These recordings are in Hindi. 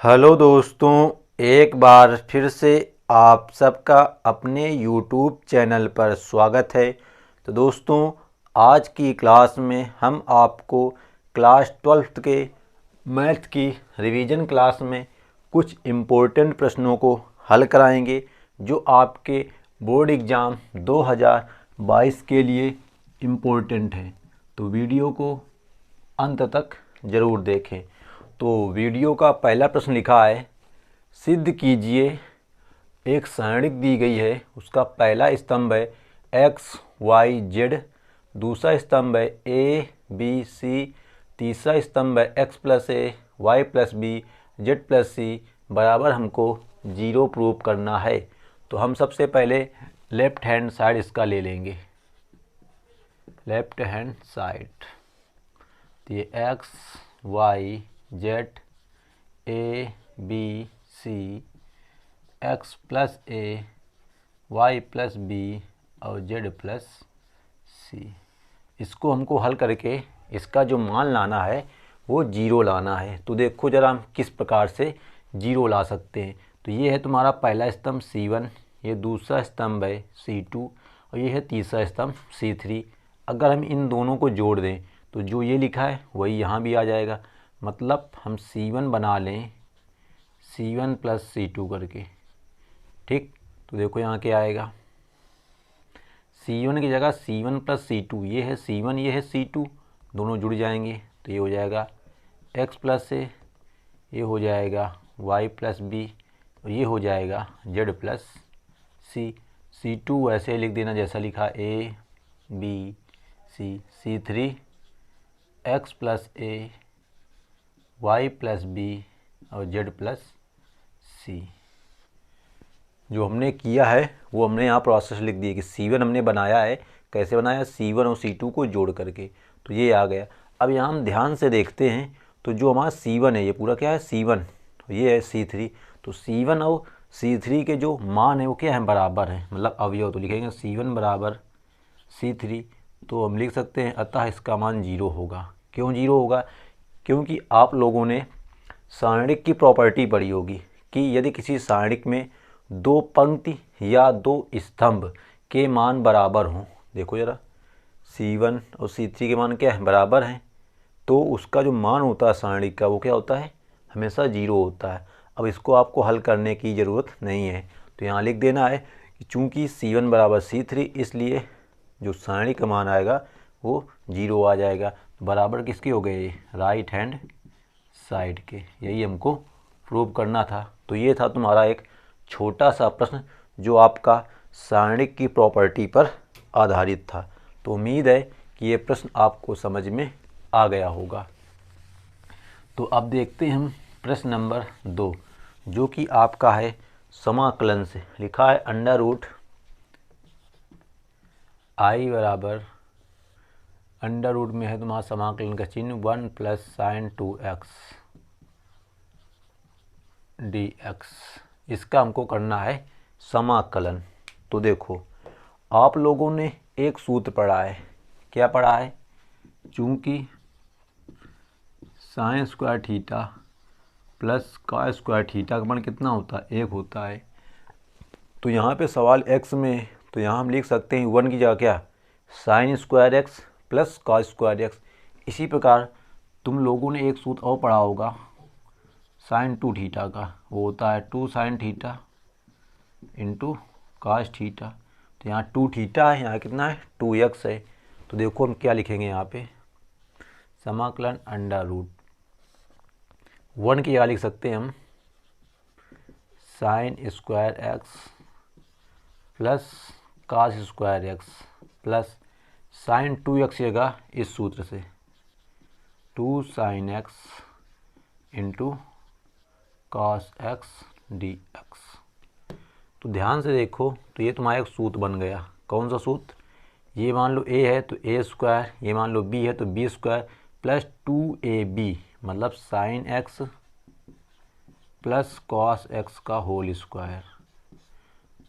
हेलो दोस्तों, एक बार फिर से आप सबका अपने YouTube चैनल पर स्वागत है। तो दोस्तों, आज की क्लास में हम आपको क्लास 12th के मैथ की रिवीजन क्लास में कुछ इम्पोर्टेंट प्रश्नों को हल कराएंगे जो आपके बोर्ड एग्ज़ाम 2022 के लिए इम्पोर्टेंट हैं। तो वीडियो को अंत तक ज़रूर देखें। तो वीडियो का पहला प्रश्न लिखा है, सिद्ध कीजिए। एक सारणिक दी गई है, उसका पहला स्तंभ है एक्स वाई जेड, दूसरा स्तंभ है ए बी सी, तीसरा स्तंभ है एक्स प्लस ए Y plus B Z plus C बराबर हमको 0 प्रूव करना है। तो हम सबसे पहले लेफ्ट हैंड साइड इसका ले लेंगे। लेफ्ट हैंड साइड, तो ये x y z a b c x plus A Y plus b और जेड प्लस सी, इसको हमको हल करके इसका जो मान लाना है वो 0 लाना है। तो देखो ज़रा हम किस प्रकार से 0 ला सकते हैं। तो ये है तुम्हारा पहला स्तंभ C1, ये दूसरा स्तंभ है C2 और ये है तीसरा स्तंभ C3। अगर हम इन दोनों को जोड़ दें तो जो ये लिखा है वही यहाँ भी आ जाएगा। मतलब हम C1 बना लें C1 प्लस C2 करके, ठीक। तो देखो यहाँ क्या आएगा, C1 की जगह C1 प्लस C2, ये है C1 ये है C2, दोनों जुड़ जाएंगे तो ये हो जाएगा x प्लस ए, ये हो जाएगा y प्लस बी और ये हो जाएगा z प्लस सी। C2 ऐसे लिख देना जैसा लिखा a b c, C3 x plus A Y plus b और जेड प्लस सी। जो हमने किया है वो हमने यहाँ प्रोसेस लिख दिया कि C1 हमने बनाया है, कैसे बनाया, C1 और C2 को जोड़ करके, तो ये आ गया। अब यहाँ हम ध्यान से देखते हैं तो जो हमारा C1 है ये पूरा क्या है C1, ये है C3। तो C1 और C3 के जो मान है वो क्या है, बराबर है, मतलब अवयव। तो लिखेंगे C1 बराबर C3, तो हम लिख सकते हैं अतः इसका मान 0 होगा। क्यों 0 होगा, क्योंकि आप लोगों ने सारणिक की प्रॉपर्टी पढ़ी होगी कि यदि किसी सारणिक में दो पंक्ति या दो स्तंभ के मान बराबर हों, देखो ज़रा C1 और C3 के मान क्या है, बराबर हैं, तो उसका जो मान होता है सारणिक का वो क्या होता है, हमेशा 0 होता है। अब इसको आपको हल करने की ज़रूरत नहीं है, तो यहाँ लिख देना है कि चूँकि C1 बराबर C3 इसलिए जो सारणिक का मान आएगा वो 0 आ जाएगा। बराबर किसके हो गए, राइट हैंड साइड के। यही हमको प्रूव करना था। तो ये था तुम्हारा एक छोटा सा प्रश्न जो आपका सारणिक की प्रॉपर्टी पर आधारित था। तो उम्मीद है कि ये प्रश्न आपको समझ में आ गया होगा। तो अब देखते हैं हम प्रश्न नंबर 2, जो कि आपका है समाकलन से। लिखा है अंडर रूट आई बराबर, अंडर रूट में है तुम्हारा समाकलन का चिन्ह 1 प्लस साइन 2x dx, इसका हमको करना है समाकलन। तो देखो आप लोगों ने एक सूत्र पढ़ा है, क्या पढ़ा है, चूंकि sine square theta plus cos square theta का मान कितना होता है, 1 होता है। तो यहाँ पे सवाल x में, तो यहाँ हम लिख सकते हैं 1 की जगह क्या, sign square x plus cos square x. इसी प्रकार तुम लोगों ने एक सूत्र और पढ़ा होगा साइन 2 थीटा का, वो होता है 2 sine theta into cos theta. तो यहाँ 2 थीटा है, यहाँ कितना है 2x है। तो देखो हम क्या लिखेंगे यहाँ पे, समाकलन अंडर रूट 1 की जगह लिख सकते हैं हम sign square x plus cos square x plus sign 2x जगह इस सूत्र से 2 sine x into cos x D x. तो ध्यान से देखो, तो ये तुम्हारा एक सूत्र बन गया। कौन सा सूत्र, ये मान लो a है तो a स्क्वायर, ये मान लो b है तो b स्क्वायर प्लस 2ab, मतलब sine x plus cos x का होल स्क्वायर।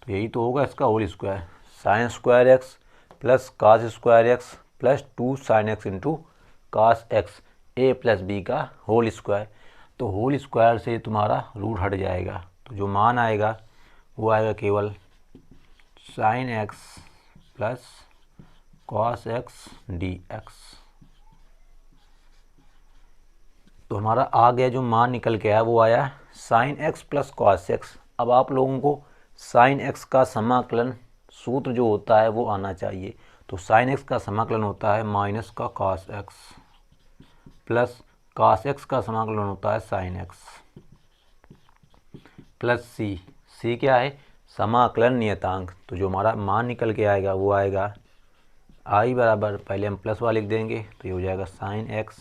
तो यही तो होगा इसका whole square, sine square x plus cos square x plus 2 sine x into cos x, A plus B का होल स्क्वायर। तो होल स्क्वायर से तुम्हारा रूट हट जाएगा, तो जो मान आएगा वो आएगा केवल sign x plus cos x D x. तो हमारा आ गया, जो मान निकल के आया वो आया sign x plus cos x. अब आप लोगों को साइन एक्स का समाकलन सूत्र जो होता है वो आना चाहिए। तो साइन एक्स का समाकलन होता है माइनस का cos x plus cos x का समाकलन होता है साइन एक्स प्लस सी। सी क्या है? समाकलन नियतांक। तो जो हमारा मान निकल के आएगा वो आएगा आई बराबर, पहले हम प्लस वाला लिख देंगे तो ये हो जाएगा sine x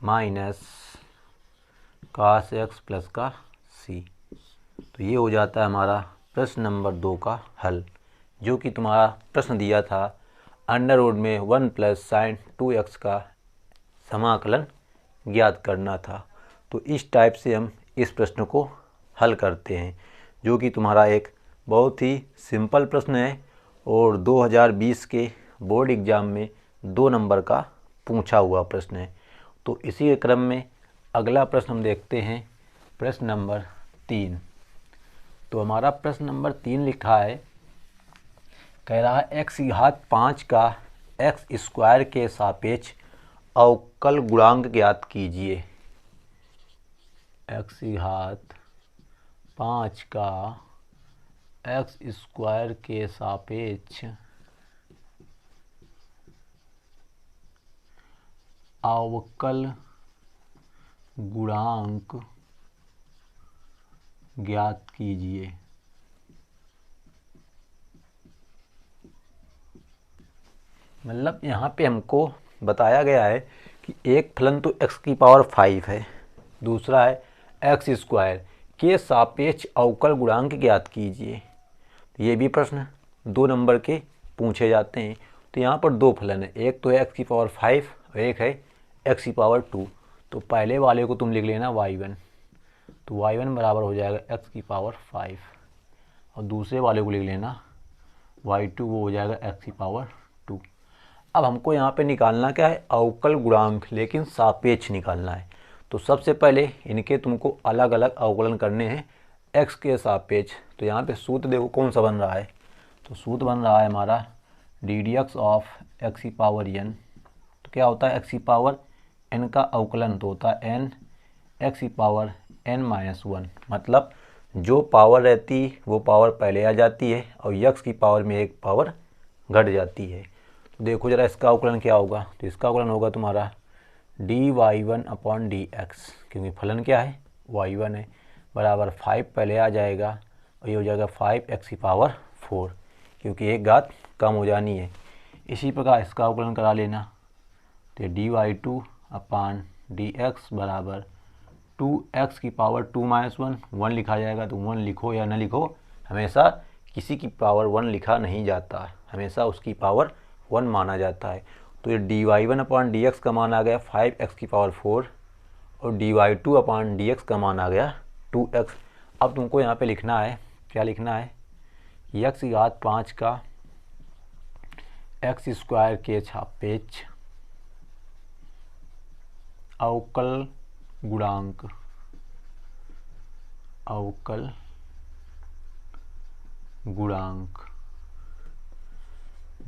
minus cos x plus का सी। तो ये हो जाता है हमारा प्रश्न नंबर 2 का हल, जो कि तुम्हारा प्रश्न दिया था अंडर रूट में 1 प्लस साइन 2x का समाकलन ज्ञात करना था। तो इस टाइप से हम इस प्रश्न को हल करते हैं, जो कि तुम्हारा एक बहुत ही सिंपल प्रश्न है और 2020 के बोर्ड एग्ज़ाम में 2 नंबर का पूछा हुआ प्रश्न है। तो इसी के क्रम में अगला प्रश्न हम देखते हैं, प्रश्न नंबर 3। तो हमारा प्रश्न नंबर 3 लिखा है, कह रहा है x की घात 5 का एक्स स्क्वायर के सापेक्ष अवकल गुणांक ज्ञात कीजिए। x की घात 5 का एक्स स्क्वायर के सापेक्ष अवकल गुणांक ज्ञात कीजिए। मतलब यहाँ पे हमको बताया गया है कि एक फलन तो x की पावर 5 है, दूसरा है एक्स स्क्वायर के सापेक्ष अवकल गुणांक ज्ञात कीजिए। तो ये भी प्रश्न 2 नंबर के पूछे जाते हैं। तो यहाँ पर 2 फलन है, एक तो है x की पावर 5 और एक है x की पावर 2। तो पहले वाले को तुम लिख लेना y1, तो y1 बराबर हो जाएगा x की पावर 5 और दूसरे वाले को लिख लेना y2, वो हो जाएगा x की पावर 2। अब हमको यहाँ पे निकालना क्या है? अवकल गुणांक, लेकिन सापेक्ष निकालना है। तो सबसे पहले इनके तुमको अलग अलग अवकलन करने हैं x के सापेक्ष। तो यहाँ पे सूत्र देखो कौन सा बन रहा है, तो सूत्र बन रहा है हमारा D D x of x की पावर n। तो क्या होता है? x की पावर n का अवकलन तो होता है n x की पावर n-1। मतलब जो पावर रहती है वो पावर पहले आ जाती है और x की पावर में एक पावर घट जाती है। तो देखो जरा इसका अवकलन क्या होगा। तो इसका अवकलन होगा तुम्हारा dy1 अपॉन डी एक्स, क्योंकि फलन क्या है? y1 है, बराबर 5 पहले आ जाएगा और ये हो जाएगा 5x की पावर 4, क्योंकि एक घात कम हो जानी है। इसी प्रकार इसका अवकलन करा लेना, तो dy2 अपॉन डी एक्स बराबर 2x की पावर 2-1, 1 लिखा जाएगा। तो 1 लिखो या ना लिखो, हमेशा किसी की पावर 1 लिखा नहीं जाता, हमेशा उसकी पावर 1 माना जाता है। तो ये dy1 अपॉन डी एक्स का मान आ गया 5x की पावर 4 और dy2 अपॉन डी एक्स का मान आ गया 2x। अब तुमको यहाँ पे लिखना है, क्या लिखना है? x की घात 5 का एक्स स्क्वायर के सापेक्ष अवकल गुणांक, अवकल गुणांक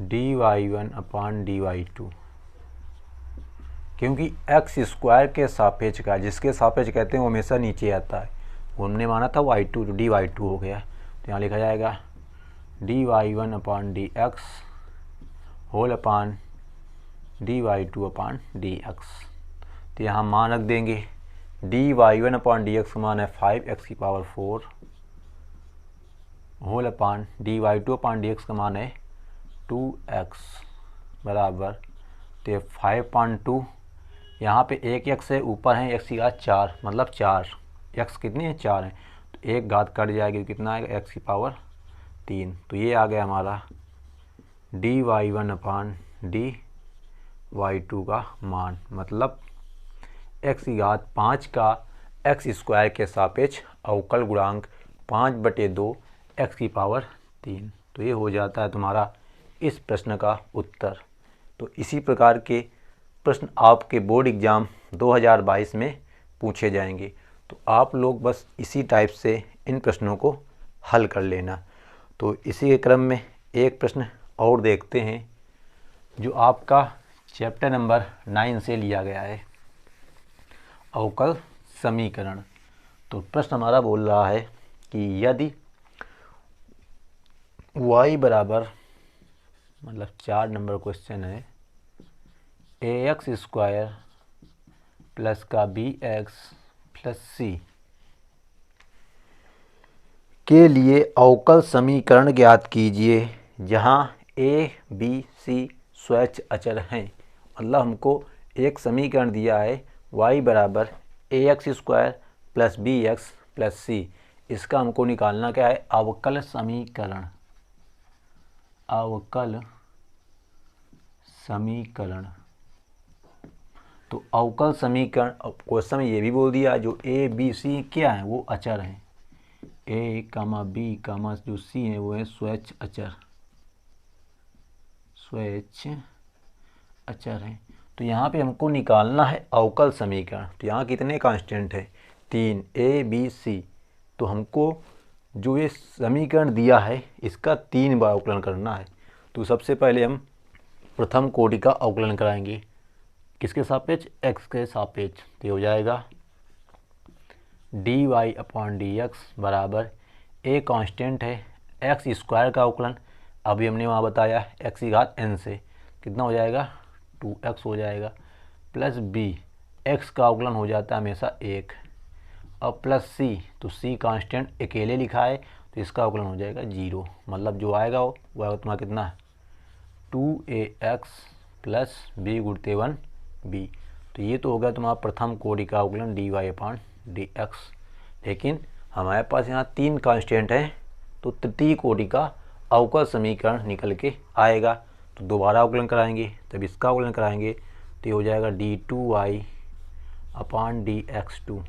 dy1 अपॉन dy2, क्योंकि एक्स स्क्वायर के सापेक्ष का, जिसके सापेक्ष कहते हैं वो हमेशा नीचे आता है। हमने माना था y2, तो dy2 हो गया। तो यहाँ लिखा जाएगा dy1 upon d x whole upon dy2 upon d x. तो यहाँ मान रख देंगे, dy1 अपॉन डी एक्स का मान है 5x की power 4 whole upon dy2 upon d x का मान है 2x बराबर, तो 5.2, यहाँ पे एक x है, ऊपर है x की घात 4, मतलब 4, x कितनी है? 4 है। तो एक घात कट जाएगी, कितना आएगा? x की पावर 3। तो ये आ गया हमारा dy1 अपॉन dy2 का मान, मतलब x की घात 5 का एक्स स्क्वायर के सापेक्ष अवकल गुणांक 5/2 x की पावर 3। तो ये हो जाता है तुम्हारा इस प्रश्न का उत्तर। तो इसी प्रकार के प्रश्न आपके बोर्ड एग्ज़ाम 2022 में पूछे जाएंगे। तो आप लोग बस इसी टाइप से इन प्रश्नों को हल कर लेना। तो इसी के क्रम में एक प्रश्न और देखते हैं जो आपका चैप्टर नंबर 9 से लिया गया है, अवकल समीकरण। तो प्रश्न हमारा बोल रहा है कि यदि y बराबर, मतलब 4 नंबर क्वेश्चन है, ax स्क्वायर प्लस का bx प्लस c के लिए अवकल समीकरण ज्ञात कीजिए जहां a b c स्वैच्छ अचर हैं। मतलब हमको एक समीकरण दिया है y बराबर ax square plus bx plus c, इसका हमको निकालना क्या है, अवकल समीकरण। अवकल समीकरण। तो अवकल समीकरण क्वेश्चन में ये भी बोल दिया जो a b c क्या है, वो अचर हैं। a कामा b कामा जो c है वो है स्वैच्छ अचर, स्वैच्छ अचर है। तो यहाँ पे हमको निकालना है अवकल समीकरण। तो यहाँ कितने कांस्टेंट है, 3, a b c। तो हमको जो ये समीकरण दिया है इसका 3 बार अवकलन करना है। तो सबसे पहले हम प्रथम कोटि का अवकलन कराएंगे, किसके सापेक्ष, x के सापेक्ष। तो हो जाएगा dy अपॉन dx बराबर a कांस्टेंट है, x स्क्वायर का अवकलन अभी हमने वहाँ बताया x की घात n से, कितना हो जाएगा 2x हो जाएगा, प्लस b, x का अवकलन हो जाता है हमेशा 1, और प्लस c, तो c कांस्टेंट अकेले लिखा है तो इसका अवकलन हो जाएगा 0। मतलब जो आएगा वो आएगा तुम्हारा कितना, 2ax प्लस b गुणित 1b। तो ये तो हो गया तुम्हारा प्रथम कोटि का अवकलन dy अपॉन dx। लेकिन हमारे पास यहाँ 3 कांस्टेंट हैं तो तृतीय कोटि का अवकल समीकरण निकल के आएगा। तो दोबारा अवकलन कराएंगे, तब इसका अवकलन कराएंगे तो ये हो जाएगा d2y अपॉन dx2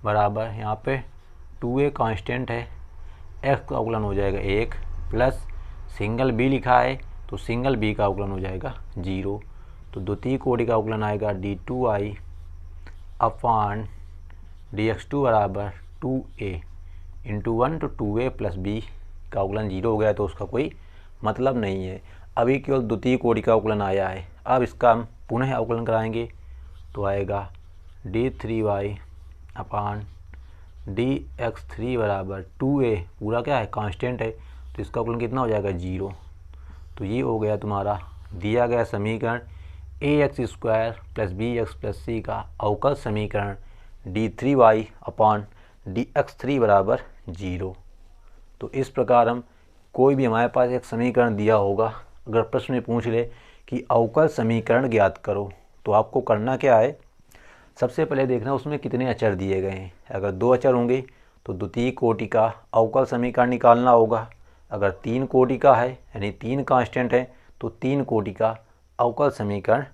बराबर, यहाँ पे 2a कांस्टेंट है, x का अवकलन हो जाएगा 1, प्लस सिंगल b लिखा है तो सिंगल b का अवकलन हो जाएगा 0। तो द्वितीय कोटि का अवकलन आएगा d2y अपॉन dx2 बराबर 2a इंटू 1 तो 2a प्लस b का अवकलन 0 हो गया तो उसका कोई मतलब नहीं है। अभी केवल द्वितीय कोटि का अवकलन आया है। अब इसका हम पुनः अवकलन कराएंगे तो आएगा d3y अपॉन dx3 बराबर 2a, पूरा क्या है कांस्टेंट है तो इसका अवकलन कितना हो जाएगा 0। तो ये हो गया तुम्हारा दिया गया समीकरण ax square plus bx plus c का अवकल समीकरण d3y अपॉन dx3 बराबर 0। तो इस प्रकार हम कोई भी हमारे पास एक समीकरण दिया होगा, अगर प्रश्न में पूछ ले कि अवकल समीकरण ज्ञात करो, तो आपको करना क्या है, सबसे पहले देखना उसमें कितने अचर दिए गए हैं। अगर 2 अचर होंगे तो द्वितीय कोटि का अवकल समीकरण निकालना होगा। अगर 3 कोटि का है यानी 3 कांस्टेंट है तो 3 कोटि का अवकल समीकरण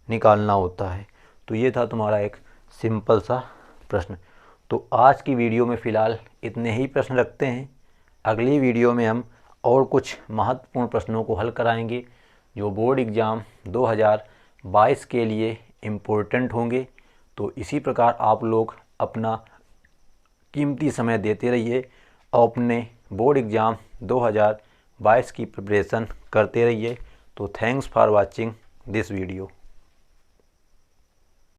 निकालना होता है। तो ये था तुम्हारा एक सिंपल सा प्रश्न। तो आज की वीडियो में फ़िलहाल इतने ही प्रश्न रखते हैं। अगली वीडियो में हम और कुछ महत्वपूर्ण प्रश्नों को हल कराएंगे जो बोर्ड एग्ज़ाम 2022 के लिए इम्पोर्टेंट होंगे। तो इसी प्रकार आप लोग अपना कीमती समय देते रहिए और अपने बोर्ड एग्ज़ाम 2022 की प्रिपरेशन करते रहिए। तो thanks for watching this video.